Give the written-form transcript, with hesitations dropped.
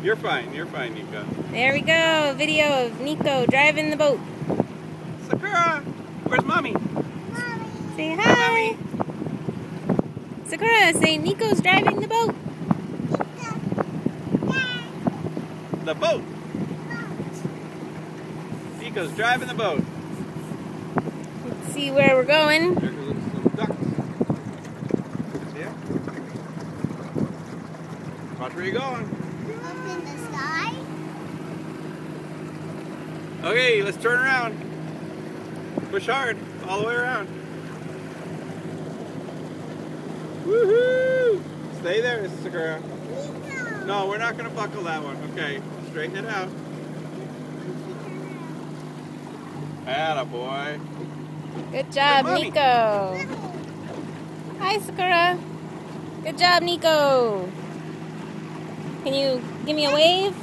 You're fine, Nikko. There we go. Video of Nikko driving the boat. Sakura, where's Mommy? Mommy. Say hi. Sakura, say Nikko's driving the boat. The boat. Nikko's driving the boat. Let's see where we're going. There goes some ducks. See ya? Watch where you're going. Up in the sky? Okay, let's turn around. Push hard, all the way around. Woohoo! Stay there, Sakura. No, we're not gonna buckle that one. Okay, straighten it out. Attaboy. Good job, Mommy. Nikko. Hi, Sakura. Good job, Nikko. Can you give me a wave?